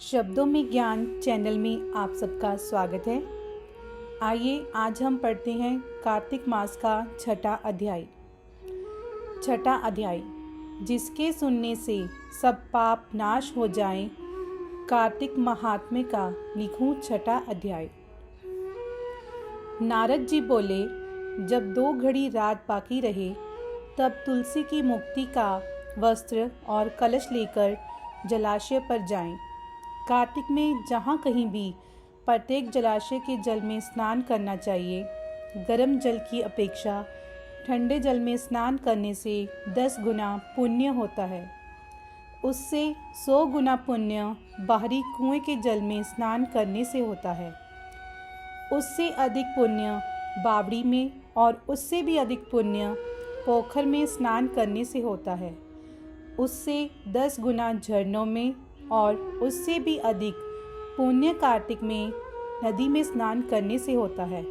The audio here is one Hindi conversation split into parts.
शब्दों में ज्ञान चैनल में आप सबका स्वागत है। आइए आज हम पढ़ते हैं कार्तिक मास का छठा अध्याय। छठा अध्याय, जिसके सुनने से सब पाप नाश हो जाएं। कार्तिक महात्म्य का लिखूं छठा अध्याय। नारद जी बोले, जब 2 घड़ी रात बाकी रहे तब तुलसी की मुक्ति का वस्त्र और कलश लेकर जलाशय पर जाएं। कार्तिक में जहाँ कहीं भी प्रत्येक जलाशय के जल में स्नान करना चाहिए। गर्म जल की अपेक्षा ठंडे जल में स्नान करने से 10 गुना पुण्य होता है। उससे 100 गुना पुण्य बाहरी कुएं के जल में स्नान करने से होता है। उससे अधिक पुण्य बावड़ी में और उससे भी अधिक पुण्य पोखर में स्नान करने से होता है। उससे 10 गुना झरनों में और उससे भी अधिक पुण्य कार्तिक में नदी में स्नान करने से होता है।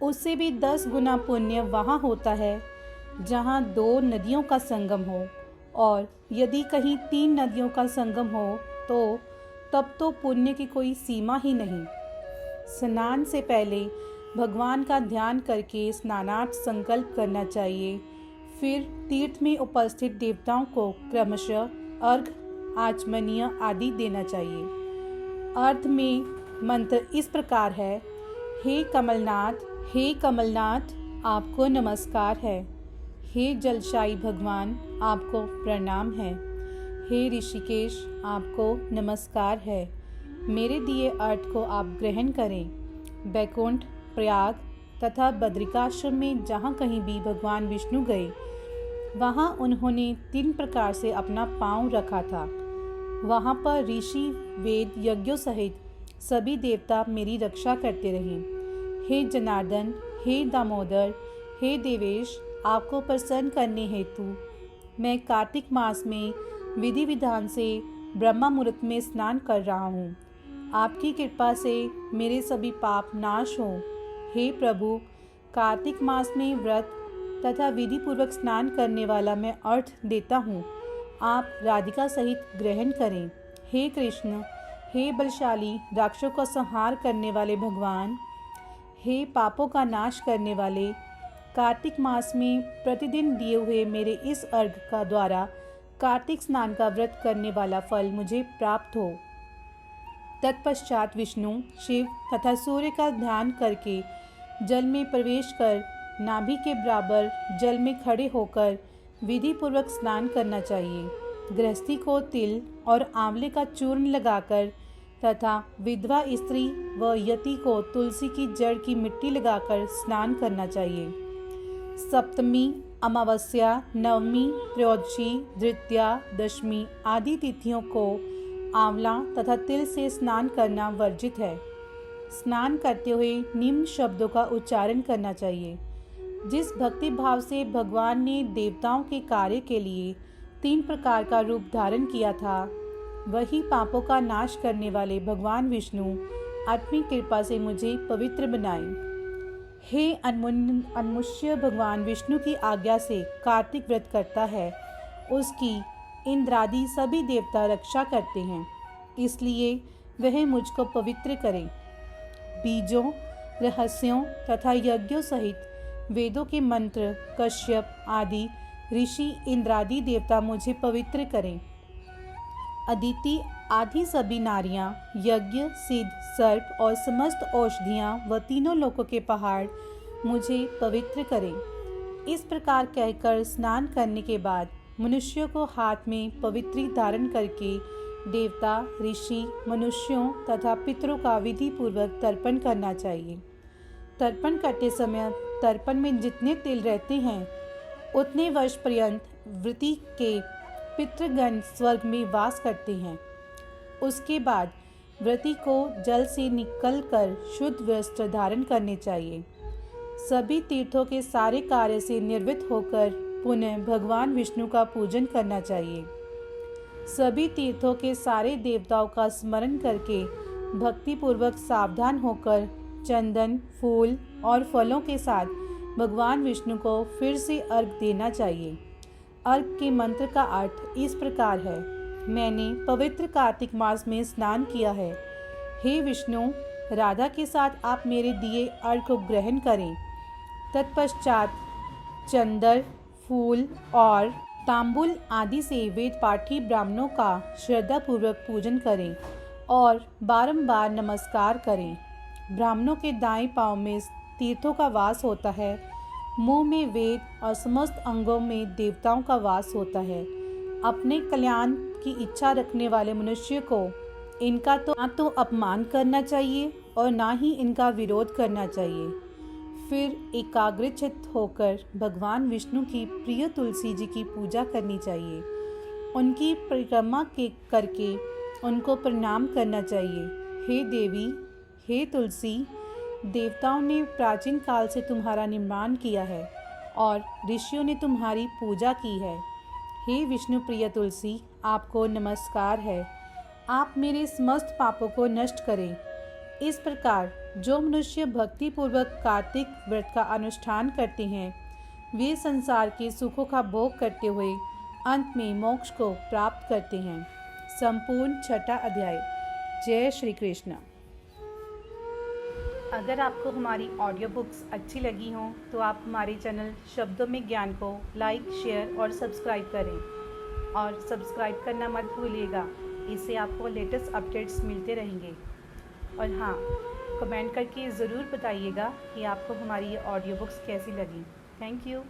उससे भी 10 गुना पुण्य वहाँ होता है जहाँ 2 नदियों का संगम हो, और यदि कहीं 3 नदियों का संगम हो तो तब तो पुण्य की कोई सीमा ही नहीं। स्नान से पहले भगवान का ध्यान करके स्नानार्थ संकल्प करना चाहिए। फिर तीर्थ में उपस्थित देवताओं को क्रमशः अर्घ, आचमनीय आदि देना चाहिए। अर्थ में मंत्र इस प्रकार है। हे कमलनाथ, हे कमलनाथ, आपको नमस्कार है। हे जलशायी भगवान, आपको प्रणाम है। हे ऋषिकेश, आपको नमस्कार है। मेरे दिए अर्थ को आप ग्रहण करें। बैकुंठ, प्रयाग तथा बद्रिकाश्रम में जहाँ कहीं भी भगवान विष्णु गए वहाँ उन्होंने 3 प्रकार से अपना पाँव रखा था। वहाँ पर ऋषि, वेद, यज्ञों सहित सभी देवता मेरी रक्षा करते रहे। हे जनार्दन, हे दामोदर, हे देवेश, आपको प्रसन्न करने हेतु मैं कार्तिक मास में विधि विधान से ब्रह्मा मुहूर्त में स्नान कर रहा हूँ। आपकी कृपा से मेरे सभी पाप नाश हों। हे प्रभु, कार्तिक मास में व्रत तथा विधि पूर्वक स्नान करने वाला मैं अर्थ देता हूँ। आप राधिका सहित ग्रहण करें। हे कृष्ण, हे बलशाली राक्षसों का संहार करने वाले भगवान, हे पापों का नाश करने वाले, कार्तिक मास में प्रतिदिन दिए हुए मेरे इस अर्घ का द्वारा कार्तिक स्नान का व्रत करने वाला फल मुझे प्राप्त हो। तत्पश्चात विष्णु, शिव तथा सूर्य का ध्यान करके जल में प्रवेश कर नाभि के बराबर जल में खड़े होकर विधि पूर्वक स्नान करना चाहिए। गृहस्थी को तिल और आंवले का चूर्ण लगाकर तथा विधवा स्त्री व यति को तुलसी की जड़ की मिट्टी लगाकर स्नान करना चाहिए। सप्तमी, अमावस्या, नवमी, त्रयोदशी, द्वितीया, दशमी आदि तिथियों को आंवला तथा तिल से स्नान करना वर्जित है। स्नान करते हुए निम्न शब्दों का उच्चारण करना चाहिए। जिस भक्ति भाव से भगवान ने देवताओं के कार्य के लिए 3 प्रकार का रूप धारण किया था, वही पापों का नाश करने वाले भगवान विष्णु अपनी कृपा से मुझे पवित्र बनाए। हे अनमुष्य भगवान विष्णु की आज्ञा से कार्तिक व्रत करता है, उसकी इंद्रादि सभी देवता रक्षा करते हैं, इसलिए वह मुझको पवित्र करें। बीजों, रहस्यों तथा यज्ञों सहित वेदों के मंत्र, कश्यप आदि ऋषि, इंद्रादि देवता मुझे पवित्र करें। अदिति आदि सभी नारियां, यज्ञ, सिद्ध, सर्प और समस्त औषधियां व तीनों लोकों के पहाड़ मुझे पवित्र करें। इस प्रकार कहकर स्नान करने के बाद मनुष्यों को हाथ में पवित्री धारण करके देवता, ऋषि, मनुष्यों तथा पितरों का विधि पूर्वक तर्पण करना चाहिए। तर्पण करते समय तर्पण में जितने तिल रहते हैं उतने वर्ष पर्यंत व्रती के पितृगण स्वर्ग में वास करते हैं। उसके बाद व्रती को जल से निकलकर शुद्ध वस्त्र धारण करने चाहिए। सभी तीर्थों के सारे कार्य से निवृत्त होकर पुनः भगवान विष्णु का पूजन करना चाहिए। सभी तीर्थों के सारे देवताओं का स्मरण करके भक्तिपूर्वक सावधान होकर चंदन, फूल और फलों के साथ भगवान विष्णु को फिर से अर्घ देना चाहिए। अर्घ के मंत्र का अर्थ इस प्रकार है। मैंने पवित्र कार्तिक मास में स्नान किया है। हे विष्णु, राधा के साथ आप मेरे दिए अर्घ को ग्रहण करें। तत्पश्चात चंदन, फूल और तांबुल आदि से वेद पाठी ब्राह्मणों का श्रद्धापूर्वक पूजन करें और बारंबार नमस्कार करें। ब्राह्मणों के दाएं पांव में तीर्थों का वास होता है, मुंह में वेद और समस्त अंगों में देवताओं का वास होता है। अपने कल्याण की इच्छा रखने वाले मनुष्य को इनका ना तो अपमान करना चाहिए और ना ही इनका विरोध करना चाहिए। फिर एकाग्रचित्त होकर भगवान विष्णु की प्रिय तुलसी जी की पूजा करनी चाहिए। उनकी परिक्रमा करके उनको प्रणाम करना चाहिए। हे देवी, हे तुलसी, देवताओं ने प्राचीन काल से तुम्हारा निर्माण किया है और ऋषियों ने तुम्हारी पूजा की है। हे विष्णु प्रिय तुलसी, आपको नमस्कार है। आप मेरे समस्त पापों को नष्ट करें। इस प्रकार जो मनुष्य भक्तिपूर्वक कार्तिक व्रत का अनुष्ठान करते हैं, वे संसार के सुखों का भोग करते हुए अंत में मोक्ष को प्राप्त करते हैं। संपूर्ण छठा अध्याय। जय श्री कृष्ण। अगर आपको हमारी ऑडियो बुक्स अच्छी लगी हों तो आप हमारे चैनल शब्दों में ज्ञान को लाइक, शेयर और सब्सक्राइब करें और सब्सक्राइब करना मत भूलिएगा। इससे आपको लेटेस्ट अपडेट्स मिलते रहेंगे। और हाँ, कमेंट करके ज़रूर बताइएगा कि आपको हमारी ये ऑडियो बुक्स कैसी लगी। Thank you.